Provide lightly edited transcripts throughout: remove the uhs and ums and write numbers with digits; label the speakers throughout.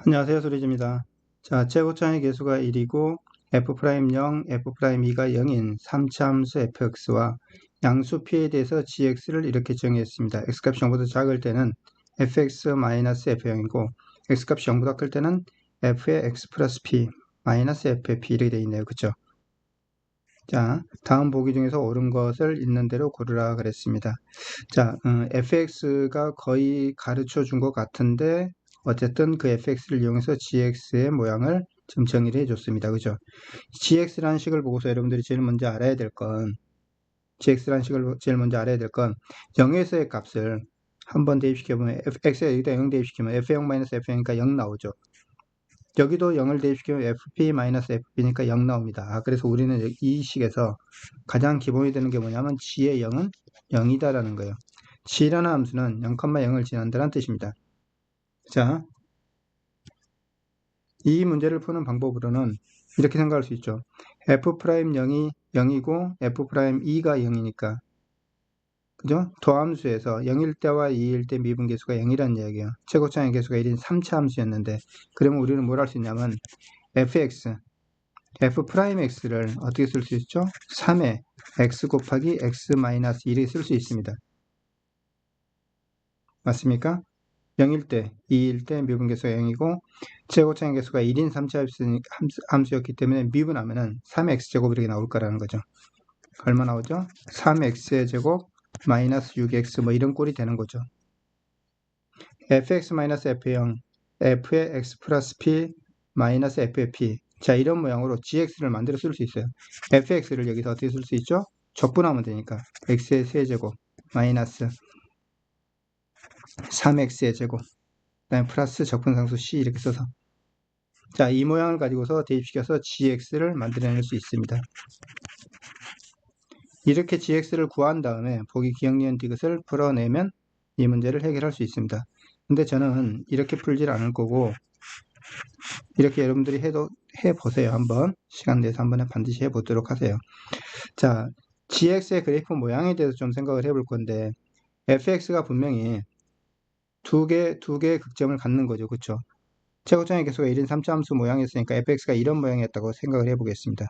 Speaker 1: 안녕하세요. 소리지입니다. 자, 최고차의 개수가 1이고 F'0, F'2가 0인 3차 함수 fx와 양수 p에 대해서 gx를 이렇게 정의했습니다. x값이 0보다 작을 때는 fx-f0이고 x값이 0보다 클 때는 f의 x 플러스 p 마이너스 f의 p 이렇게 되어 있네요. 그쵸? 자, 다음 보기 중에서 옳은 것을 있는 대로 고르라 그랬습니다. 자, fx가 거의 가르쳐 준 것 같은데 어쨌든 그 fx를 이용해서 gx의 모양을 좀 정의를 해줬습니다. 그죠? gx라는 식을 보고서 여러분들이 제일 먼저 알아야 될 건 gx라는 식을 제일 먼저 알아야 될 건 0에서의 값을 한번 대입시켜보면 x에 여기다 0 대입시키면 f0-f0이니까 0 나오죠. 여기도 0을 대입시키면 fp-fp니까 0 나옵니다. 그래서 우리는 이 식에서 가장 기본이 되는 게 뭐냐면 g의 0은 0이다라는 거예요. g라는 함수는 0,0을 지난다는 뜻입니다. 자, 이 문제를 푸는 방법으로는 이렇게 생각할 수 있죠. f'0이 0이고 f'2가 0이니까 그죠? 도함수에서 0일 때와 2일 때 미분계수가 0이라는 이야기예요. 최고차의 계수가 1인 3차 함수였는데 그러면 우리는 뭘 할 수 있냐면 fx f'x를 어떻게 쓸 수 있죠? 3의 x 곱하기 x-1이 쓸 수 있습니다. 맞습니까? 0일 때, 2일 때 미분계수가 0이고 최고차의 계수가 1인 3차 함수였기 때문에 미분하면은 3x제곱 이렇게 나올 거라는 거죠. 얼마 나오죠? 3x의 제곱 마이너스 6x 뭐 이런 꼴이 되는 거죠. fx-f0 f의 x 플러스 p 마이너스 f의 p 자, 이런 모양으로 gx를 만들어 쓸 수 있어요. fx를 여기서 어떻게 쓸 수 있죠? 적분하면 되니까 x의 세제곱 마이너스 3x의 제곱 그다음에 플러스 적분상수 c 이렇게 써서 자, 이 모양을 가지고서 대입시켜서 gx를 만들어낼 수 있습니다. 이렇게 gx를 구한 다음에 보기 기억니은 디귿을 풀어내면 이 문제를 해결할 수 있습니다. 근데 저는 이렇게 풀질 않을 거고 이렇게 여러분들이 해보세요. 한번 시간 내서 한번 반드시 해보도록 하세요. 자, gx의 그래프 모양에 대해서 좀 생각을 해볼 건데 fx가 분명히 두 개의 극점을 갖는 거죠. 그렇죠? 최고점의 개수가 1인 3차 함수 모양이었으니까 fx가 이런 모양이었다고 생각을 해보겠습니다.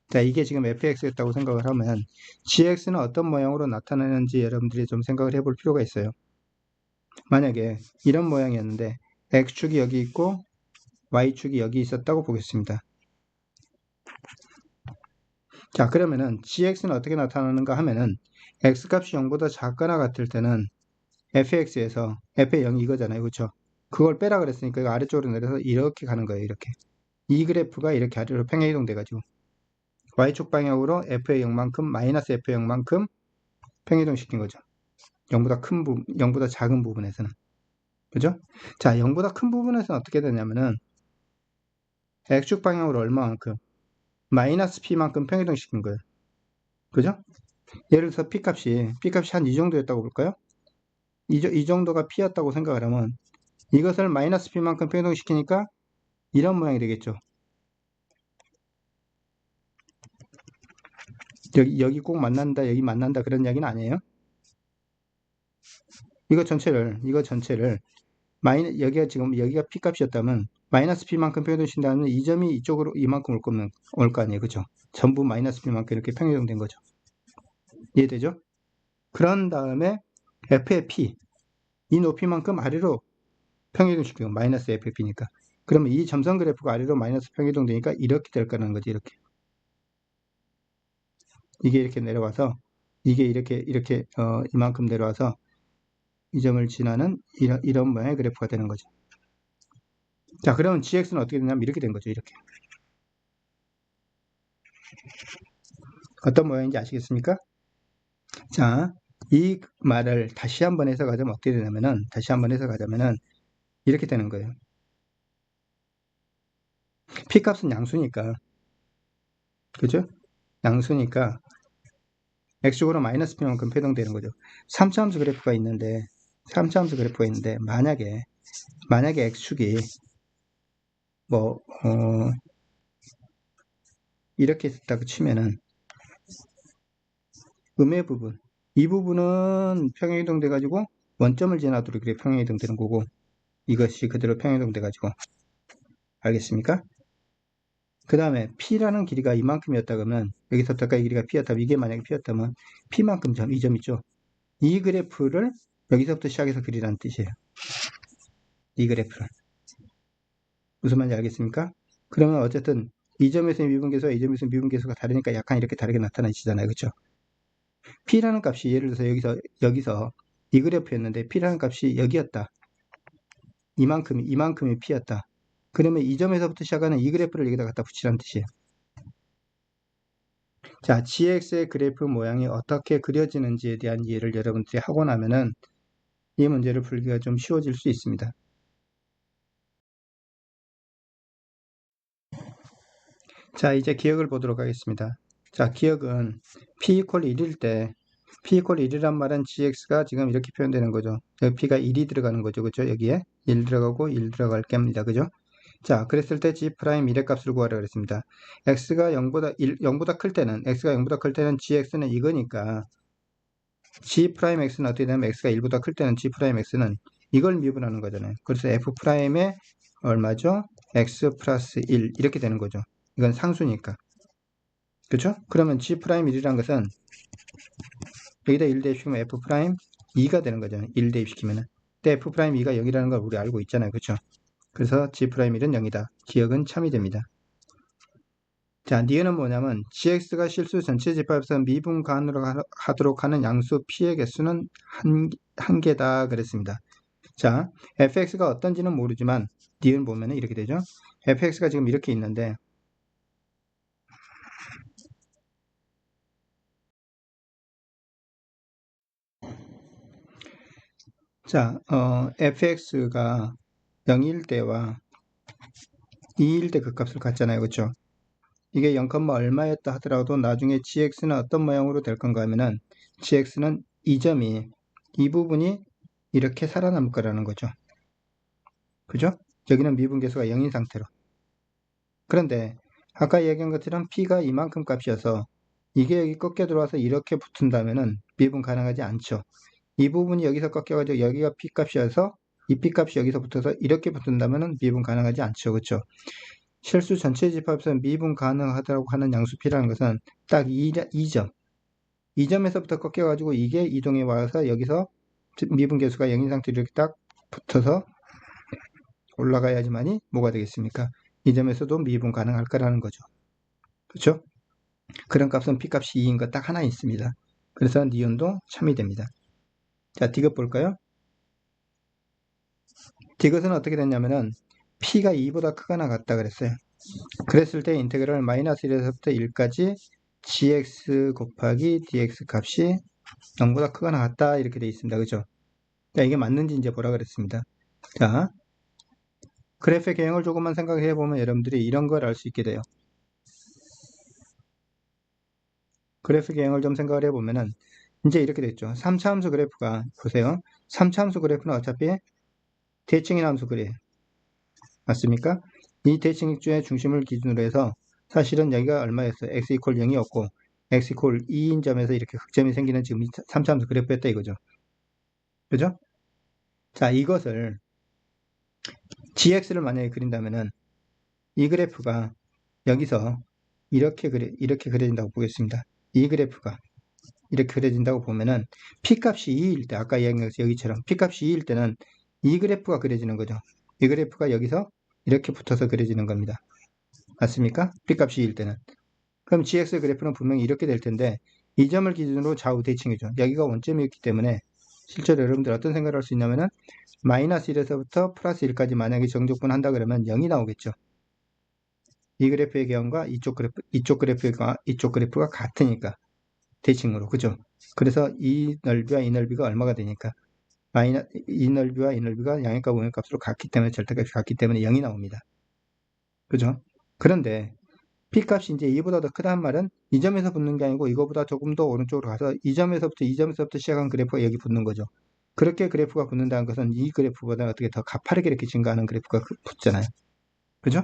Speaker 1: 자, 이게 지금 fx였다고 생각을 하면 gx는 어떤 모양으로 나타나는지 여러분들이 좀 생각을 해볼 필요가 있어요. 만약에 이런 모양이었는데 x축이 여기 있고 y축이 여기 있었다고 보겠습니다. 자, 그러면은 gx는 어떻게 나타나는가 하면은 x값이 0보다 작거나 같을 때는 fx에서 f의 0이 이거잖아요. 그렇죠? 그걸 빼라 그랬으니까 이거 아래쪽으로 내려서 이렇게 가는 거예요. 이렇게. 이 그래프가 이렇게 아래로 평행이동 돼가지고 y축 방향으로 f의 0만큼 마이너스 f의 0만큼 평행이동 시킨 거죠. 0보다 큰 부분, 0보다 작은 부분에서는. 그죠? 자, 0보다 큰 부분에서는 어떻게 되냐면은 x축 방향으로 얼마만큼? 마이너스 p만큼 평행이동 시킨 거예요. 그죠? 예를 들어서 p값이 한 이 정도였다고 볼까요? 이 정도가 p였다고 생각을 하면 이것을 마이너스 p만큼 평행시키니까 이런 모양이 되겠죠. 여기 꼭 만난다, 여기 만난다 그런 이야기는 아니에요. 이거 전체를 여기가 지금 여기가 p값이었다면 마이너스 p만큼 평행시킨다면 이 점이 이쪽으로 이만큼 올 거 아니에요. 그죠? 전부 마이너스 p만큼 이렇게 평행된 거죠. 이해되죠? 그런 다음에 f의 p 이 높이만큼 아래로 평행이동시키고 마이너스 FP니까 그러면 이 점선 그래프가 아래로 마이너스 평행이동 되니까 이렇게 될 거라는 거지. 이렇게 이게 이렇게 내려와서 이게 이렇게 이만큼 내려와서 이 점을 지나는 이런 모양의 그래프가 되는 거죠. 자, 그러면 gx는 어떻게 되냐면 이렇게 된 거죠. 이렇게 어떤 모양인지 아시겠습니까? 자, 이 말을 다시 한번 해석하자면 어떻게 되냐면은 이렇게 되는 거예요. p값은 양수니까 그죠? 양수니까 x축으로 마이너스 p만큼 표동되는 거죠. 3차 함수 그래프가 있는데 만약에 x축이 뭐 이렇게 있다고 치면은 음의 부분 이 부분은 평행이동 돼 가지고 원점을 지나도록 이렇게 평행이동 되는 거고 이것이 그대로 평행동 돼가지고. 알겠습니까? 그 다음에 P라는 길이가 이만큼이었다 그러면 여기서부터까지 길이가 P였다면 이게 만약에 P였다면 P만큼 점, 이 점 있죠? 이 그래프를 여기서부터 시작해서 그리라는 뜻이에요. 이 그래프를. 무슨 말인지 알겠습니까? 그러면 어쨌든 이 점에서의 미분계수와 이 점에서의 미분계수가 다르니까 약간 이렇게 다르게 나타나시잖아요. 그렇죠? P라는 값이 예를 들어서 여기서 이 그래프였는데 P라는 값이 여기였다. 이만큼이 P였다. 그러면 이 점에서부터 시작하는 이 그래프를 여기다 갖다 붙이라는 뜻이에요. 자, GX의 그래프 모양이 어떻게 그려지는지에 대한 이해를 여러분들이 하고 나면은 이 문제를 풀기가 좀 쉬워질 수 있습니다. 자, 이제 기억을 보도록 하겠습니다. 자, 기억은 P 1일 때 P 1이란 말은 GX가 지금 이렇게 표현되는 거죠. 여기 P가 1이 들어가는 거죠. 그죠? 여기에 1 들어가고 1 들어갈 겁니다. 그죠? 자, 그랬을 때 G' 미래값을 구하라 그랬습니다. X가 0보다 클 때는, X가 0보다 클 때는 GX는 이거니까 G'X는 어떻게 되냐면 X가 1보다 클 때는 G'X는 이걸 미분하는 거잖아요. 그래서 F'의 얼마죠? X 플러스 1 이렇게 되는 거죠. 이건 상수니까. 그렇죠? 그러면 G'1이란 것은 여기다 1 대입시키면 F'2가 되는 거잖아요. 1 대입시키면은. 근데 F'2가 0이라는 걸 우리 알고 있잖아요. 그렇죠? 그래서 G'1은 0이다. 기억은 참이 됩니다. 자, 니은은 뭐냐면 GX가 실수 전체 집합에서 미분간으로 하도록 하는 양수 P의 개수는 한 개다 그랬습니다. 자, fx가 어떤지는 모르지만 니은 보면은 이렇게 되죠. fx가 지금 이렇게 있는데 자, fx가 0일 때와 2일 때 그 값을 갖잖아요. 그렇죠? 이게 0, 얼마였다 하더라도 나중에 gx는 어떤 모양으로 될 건가 하면은 gx는 이 점이 이 부분이 이렇게 살아남을 거라는 거죠. 그죠? 여기는 미분계수가 0인 상태로. 그런데 아까 얘기한 것처럼 p가 이만큼 값이어서 이게 여기 꺾여 들어와서 이렇게 붙은다면은 미분 가능하지 않죠. 이 부분이 여기서 꺾여가지고 여기가 p값이어서 이 p값이 여기서 붙어서 이렇게 붙는다면은 미분 가능하지 않죠. 그렇죠? 실수 전체 집합에서 미분 가능하다고 하는 양수 p라는 것은 딱 이 점. 이 점에서부터 꺾여가지고 이게 이동해 와서 여기서 미분계수가 0인 상태로 이렇게 딱 붙어서 올라가야지만이 뭐가 되겠습니까? 이 점에서도 미분 가능할 거라는 거죠. 그렇죠? 그런 값은 p값이 2인 거 딱 하나 있습니다. 그래서 니은도 참이 됩니다. 자, 디귿 볼까요? 디귿은 어떻게 됐냐면은 p가 2보다 크거나 같다 그랬어요. 그랬을 때 인테그럴 마이너스 1에서부터 1까지 gx 곱하기 dx 값이 0보다 크거나 같다 이렇게 돼 있습니다. 그죠? 자, 이게 맞는지 이제 보라 그랬습니다. 자, 그래프의 개형을 조금만 생각해 보면 여러분들이 이런 걸 알 수 있게 돼요. 그래프 개형을 좀 생각을 해보면은 이제 이렇게 됐죠. 3차함수 그래프가 보세요. 3차함수 그래프는 어차피 대칭인 함수 그래요. 맞습니까? 이 대칭익주의 중심을 기준으로 해서 사실은 여기가 얼마였어요? x 이퀄 0이었고 x 이퀄 2인 점에서 이렇게 흑점이 생기는 지금 3차함수 그래프였다 이거죠. 그죠? 자, 이것을 gx를 만약에 그린다면은 이 그래프가 여기서 이렇게 그려진다고 보겠습니다. 이 그래프가 이렇게 그려진다고 보면은 P값이 2일 때 아까 이야기한 것이 여기처럼 P값이 2일 때는 이 그래프가 그려지는 거죠. 이 그래프가 여기서 이렇게 붙어서 그려지는 겁니다. 맞습니까? P값이 2일 때는. 그럼 GX 그래프는 분명히 이렇게 될 텐데 이 점을 기준으로 좌우 대칭이죠. 여기가 원점이었기 때문에 실제로 여러분들 어떤 생각을 할 수 있냐면은 마이너스 1에서부터 플러스 1까지 만약에 정적분 한다 그러면 0이 나오겠죠. 이 그래프의 개형과 이쪽 그래프가 같으니까 대칭으로. 그죠? 그래서 이 넓이와 이 넓이가 얼마가 되니까 이 넓이와 이 넓이가 양의값 우영값으로 같기 때문에 절대값이 같기 때문에 0이 나옵니다. 그죠? 그런데 P값이 이제 2보다 더 크다는 말은 이 점에서 붙는 게 아니고 이거보다 조금 더 오른쪽으로 가서 이 점에서부터 시작한 그래프가 여기 붙는 거죠. 그렇게 그래프가 붙는다는 것은 이 그래프보다 어떻게 더 가파르게 이렇게 증가하는 그래프가 붙잖아요. 그죠?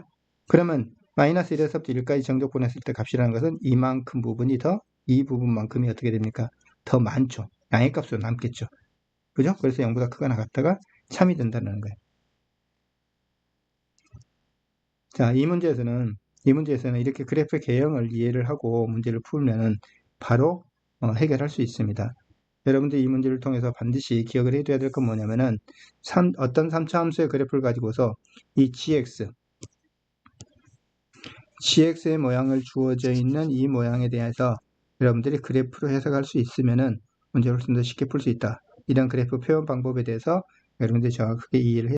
Speaker 1: 그러면 마이너스 1에서부터 1까지 정적분했을 때 값이라는 것은 이만큼 부분이 이 부분만큼이 어떻게 됩니까? 더 많죠. 양의 값으로 남겠죠. 그죠? 그래서 0보다 크거나 같다가 참이 된다는 거예요. 자, 이 문제에서는 이렇게 그래프 개형을 이해를 하고 문제를 풀면은 바로 해결할 수 있습니다. 여러분들 이 문제를 통해서 반드시 기억을 해둬야 될 건 뭐냐면은 어떤 3차 함수의 그래프를 가지고서 이 gx의 모양을 주어져 있는 이 모양에 대해서 여러분들이 그래프로 해석할 수 있으면은 문제를 좀 더 쉽게 풀 수 있다. 이런 그래프 표현 방법에 대해서 여러분들이 정확하게 이해를 해